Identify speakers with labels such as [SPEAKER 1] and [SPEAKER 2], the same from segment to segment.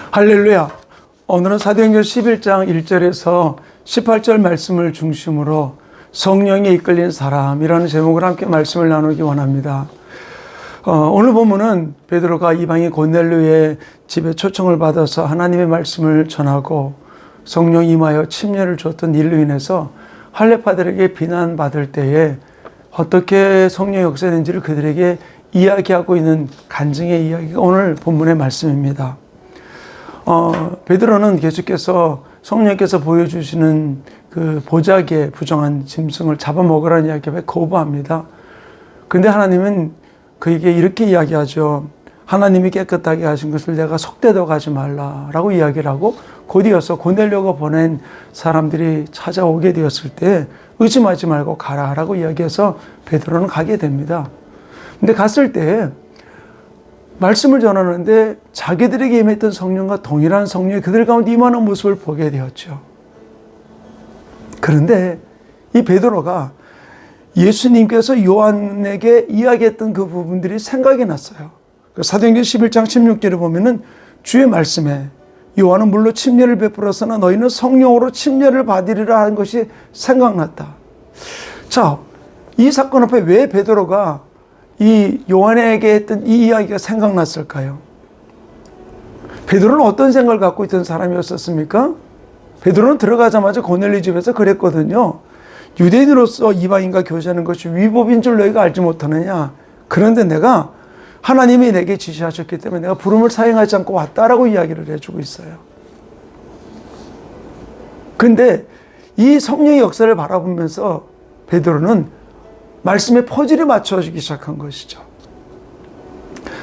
[SPEAKER 1] 할렐루야. 오늘은 사도행전 11장 1절에서 18절 말씀을 중심으로 성령에 이끌린 사람이라는 제목으로 함께 말씀을 나누기 원합니다. 오늘 본문은 베드로가 이방인 고넬료의 집에 초청을 받아서 하나님의 말씀을 전하고 성령이 임하여 침례를 줬던 일로 인해서 할례파들에게 비난받을 때에 어떻게 성령의 역사인지를 그들에게 이야기하고 있는 간증의 이야기가 오늘 본문의 말씀입니다. 베드로는 계속해서 성령께서 보여주시는 그 보자기에 부정한 짐승을 잡아먹으라는 이야기에 거부합니다. 근데 하나님은 그에게 이렇게 이야기하죠. 하나님이 깨끗하게 하신 것을 내가 속되도록 하지 말라라고 이야기를 하고 곧이어서 고넬료가 보낸 사람들이 찾아오게 되었을 때 의심하지 말고 가라라고 이야기해서 베드로는 가게 됩니다. 근데 갔을 때 말씀을 전하는데 자기들에게 임했던 성령과 동일한 성령이 그들 가운데 임하는 모습을 보게 되었죠. 그런데 이 베드로가 예수님께서 요한에게 이야기했던 그 부분들이 생각이 났어요. 사도행전 11장 16절에 보면은 주의 말씀에 요한은 물로 침례를 베풀었으나 너희는 성령으로 침례를 받으리라 하는 것이 생각났다. 자, 이 사건 앞에 왜 베드로가 이 요한에게 했던 이 이야기가 생각났을까요? 베드로는 어떤 생각을 갖고 있던 사람이었습니까? 베드로는 들어가자마자 고넬료 집에서 그랬거든요. 유대인으로서 이방인과 교제하는 것이 위법인 줄 너희가 알지 못하느냐. 그런데 내가 하나님이 내게 지시하셨기 때문에 내가 부름을 사행하지 않고 왔다라고 이야기를 해주고 있어요. 근데 이 성령의 역사를 바라보면서 베드로는 말씀에 퍼즐이 맞춰지기 시작한 것이죠.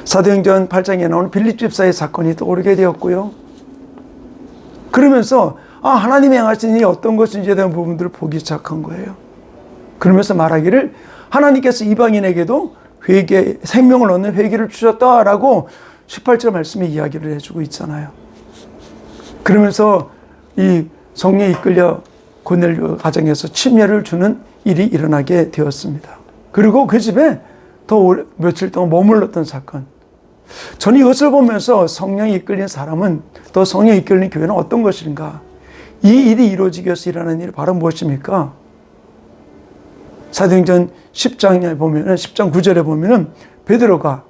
[SPEAKER 1] 사도행전 8장에 나오는 빌립 집사의 사건이 떠오르게 되었고요. 그러면서 하나님이 행하신 일이 어떤 것인지에 대한 부분들을 보기 시작한 거예요. 그러면서 말하기를 하나님께서 이방인에게도 회개, 생명을 얻는 회개를 주셨다라고 18절 말씀에 이야기를 해주고 있잖아요. 그러면서 이 성령에 이끌려 고넬료 가정에서 침례를 주는 일이 일어나게 되었습니다. 그리고 그 집에 더 며칠 동안 머물렀던 사건. 저는 이것을 보면서 성령에 이끌린 사람은 또 성령에 이끌린 교회는 어떤 것인가? 이 일이 이루어지기 위해서 일어나는 일이 바로 무엇입니까? 사도행전 10장에 보면은 10장 9절에 보면은 베드로가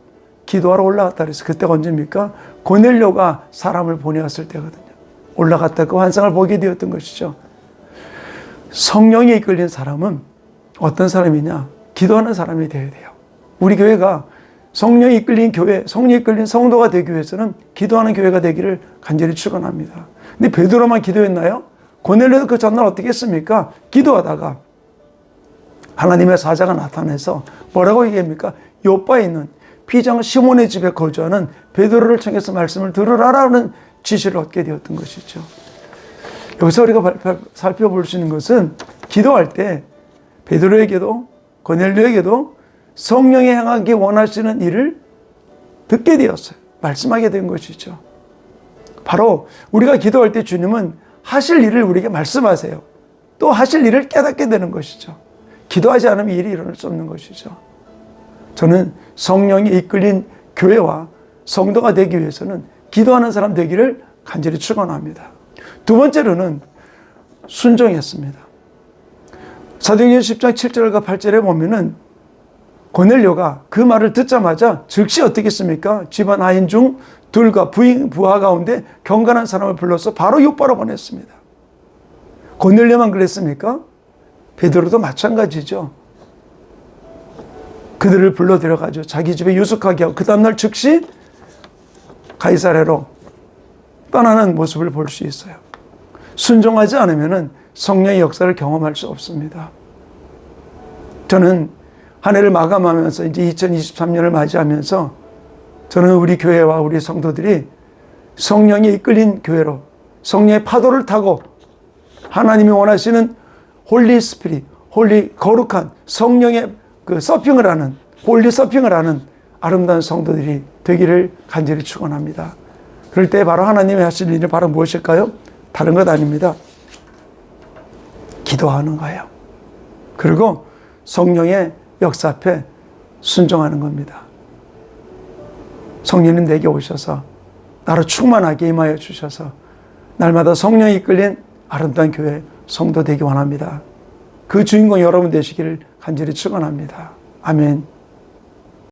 [SPEAKER 1] 기도하러 올라갔다 그래서 그때가 언제입니까? 고넬료가 사람을 보내었을 때거든요. 올라갔다 그 환상을 보게 되었던 것이죠. 성령에 이끌린 사람은 어떤 사람이냐? 기도하는 사람이 되어야 돼요. 우리 교회가 성령에 이끌린 교회, 성령에 이끌린 성도가 되기 위해서는 기도하는 교회가 되기를 간절히 축원합니다. 근데 베드로만 기도했나요? 고넬료도 그 전날 어떻게 했습니까? 기도하다가 하나님의 사자가 나타나서 뭐라고 얘기합니까? 요바에 있는 피장 시몬의 집에 거주하는 베드로를 청해서 말씀을 들으라라는 지시를 얻게 되었던 것이죠. 여기서 우리가 살펴볼 수 있는 것은 기도할 때 베드로에게도 고넬료에게도 성령이 행하기 원하시는 일을 듣게 되었어요. 말씀하게 된 것이죠. 바로 우리가 기도할 때 주님은 하실 일을 우리에게 말씀하세요. 또 하실 일을 깨닫게 되는 것이죠. 기도하지 않으면 일이 일어날 수 없는 것이죠. 저는 성령이 이끌린 교회와 성도가 되기 위해서는 기도하는 사람 되기를 간절히 축원합니다. 두 번째로는 순종했습니다. 사도행전 10장 7절과 8절에 보면은 고넬료가 그 말을 듣자마자 즉시 어떻게 했습니까? 집안 하인 중 둘과 부하 가운데 경건한 사람을 불러서 바로 요바로 보냈습니다. 고넬료만 그랬습니까? 베드로도 마찬가지죠. 그들을 불러 들여가지고 자기 집에 유숙하게 하고 그 다음날 즉시 가이사랴로 떠나는 모습을 볼 수 있어요. 순종하지 않으면 성령의 역사를 경험할 수 없습니다. 저는 한 해를 마감하면서 이제 2023년을 맞이하면서 저는 우리 교회와 우리 성도들이 성령에 이끌린 교회로 성령의 파도를 타고 하나님이 원하시는 홀리 스피릿, 거룩한 성령의 그 서핑을 하는, 홀리 서핑을 하는 아름다운 성도들이 되기를 간절히 축원합니다. 그럴 때 바로 하나님이 하실 일은 바로 무엇일까요? 다른 것 아닙니다. 기도하는 거예요. 그리고 성령의 역사 앞에 순종하는 겁니다. 성령님 내게 오셔서 나로 충만하게 임하여 주셔서 날마다 성령이 이끌린 아름다운 교회 성도 되기 원합니다. 그 주인공 여러분 되시기를 간절히 축원합니다. 아멘.